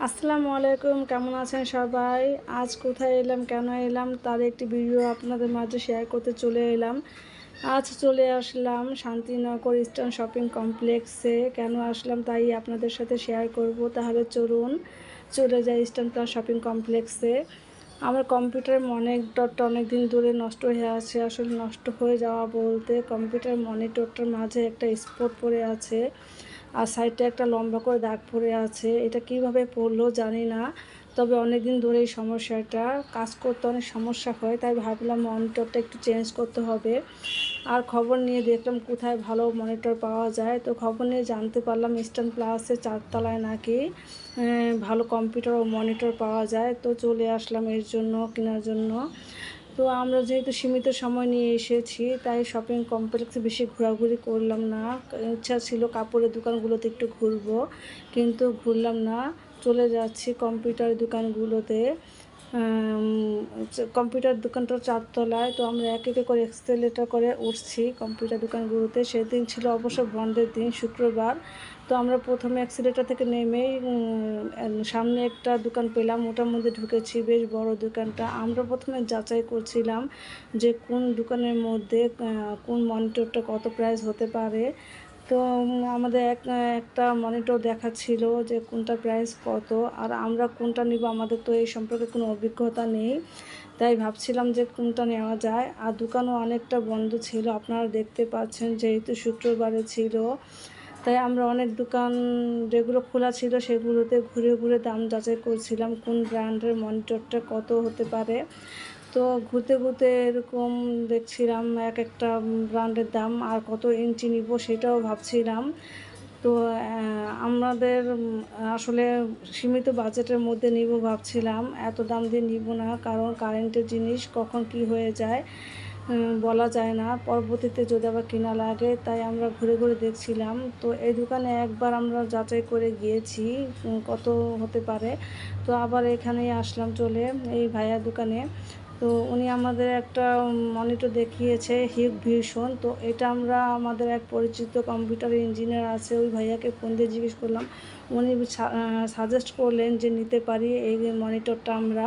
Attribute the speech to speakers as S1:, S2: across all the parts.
S1: আসসালামু আলাইকুম, কেমন আছেন সবাই? আজ কোথায় এলাম, কেন এলাম তার একটি ভিডিও আপনাদের মাঝে শেয়ার করতে চলে এলাম। আজ চলে আসলাম শান্তিনগর ইস্টার্ন শপিং কমপ্লেক্সে। কেন আসলাম তাই আপনাদের সাথে শেয়ার করব। তাহলে চলুন চলে যাই ইস্টার্ন শপিং কমপ্লেক্সে। আমার কম্পিউটারের মনিটরটা অনেক দিন ধরে নষ্ট হয়ে আছে। আসলে নষ্ট হয়ে যাওয়া বলতে কম্পিউটার মনিটরটার মাঝে একটা স্পট পড়ে আছে, আর সাইডে একটা লম্বা করে দাগ পড়ে আছে। এটা কিভাবে পড়লো জানি না, তবে অনেক দিন ধরে এই সমস্যাটা কাজ করতে অনেক সমস্যা হয়, তাই ভাবলাম মনিটরটা একটু চেঞ্জ করতে হবে। আর খবর নিয়ে দেখলাম কোথায় ভালো মনিটর পাওয়া যায়। তো খবর নিয়ে জানতে পারলাম ইস্টার্ন প্লাসের 4 তলায় নাকি ভালো কম্পিউটার ও মনিটর পাওয়া যায়। তো চলে আসলাম এর জন্য, কেনার জন্য। তো আমরা যেহেতু সীমিত সময় নিয়ে এসেছি, তাই শপিং কমপ্লেক্সে বেশি ঘোরাঘুরি করলাম না। ইচ্ছা ছিল কাপড়ের দোকানগুলোতে একটু ঘুরবো, কিন্তু ঘুরলাম না। চলে যাচ্ছি কম্পিউটার দোকানগুলোতে। কম্পিউটার দোকানটা 4 তলায়, তো আমরা এক একে করে এক্সেলেটার করে উঠছি কম্পিউটার দোকানগুলোতে। সেদিন ছিল অবশ্য বন্ধের দিন, শুক্রবার। তো আমরা প্রথমে এক্সেলেটার থেকে নেমেই সামনে একটা দোকান পেলাম, ওটার মধ্যে ঢুকেছি। বেশ বড় দোকানটা। আমরা প্রথমে যাচাই করছিলাম যে কোন দোকানের মধ্যে কোন মনিটরটা কত প্রাইস হতে পারে। তো আমাদের একটা মনিটর দেখাচ্ছিল যে কোনটা প্রাইস কত, আর আমরা কোনটা নিব আমাদের তো এই সম্পর্কে কোনো অভিজ্ঞতা নেই। তাই ভাবছিলাম যে কোনটা নেওয়া যায়। আর দোকানও অনেকটা বন্ধ ছিল, আপনারা দেখতে পাচ্ছেন, যেহেতু শুক্রবারে ছিল। তাই আমরা অনেক দোকান যেগুলো খোলা ছিল সেগুলোতে ঘুরে ঘুরে দাম যাচাই করছিলাম কোন ব্র্যান্ডের মনিটরটা কত হতে পারে। তো ঘুরতে ঘুরতে এরকম দেখছিলাম এক একটা ব্র্যান্ডের দাম, আর কত ইঞ্চি নিব সেটাও ভাবছিলাম। তো আমাদের আসলে সীমিত বাজেটের মধ্যে নিব ভাবছিলাম, এত দাম দিয়ে নিব না, কারণ কারেন্টের জিনিস কখন কি হয়ে যায় বলা যায় না, পরবর্তীতে যদি আবার কিনা লাগে। তাই আমরা ঘুরে ঘুরে দেখছিলাম। তো এই দোকানে একবার আমরা যাচাই করে গিয়েছি কত হতে পারে। তো আবার এখানেই আসলাম চলে এই ভাইয়ার দোকানে। তো উনি আমাদের একটা মনিটর দেখিয়েছে হিগ ভিশন। তো এটা আমরা আমাদের এক পরিচিত কম্পিউটার ইঞ্জিনিয়ার আছে, ওই ভাইয়াকে ফোন দিয়ে জিজ্ঞেস করলাম। উনি সাজেস্ট করলেন যে নিতে পারি এই মনিটরটা আমরা।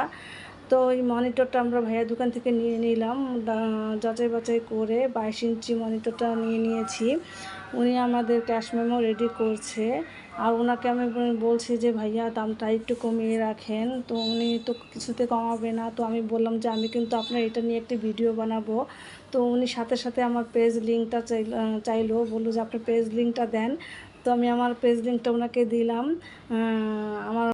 S1: তো এই মনিটরটা আমরা ভাইয়ার দোকান থেকে নিয়ে নিলাম, যাচাই বাছাই করে 22 ইঞ্চি মনিটরটা নিয়ে নিয়েছি। উনি আমাদের ক্যাশ মেমো রেডি করছে, আর ওনাকে আমি বলছি যে ভাইয়া দামটা একটু কমিয়ে রাখেন। তো উনি তো কিছুতে কমাবে না। তো আমি বললাম যে আমি কিন্তু আপনার এটা নিয়ে একটি ভিডিও বানাবো। তো উনি সাথে সাথে আমার পেজ লিঙ্কটা চাইলো, বললো যে আপনার পেজ লিঙ্কটা দেন। তো আমি আমার পেজ লিঙ্কটা ওনাকে দিলাম। আমার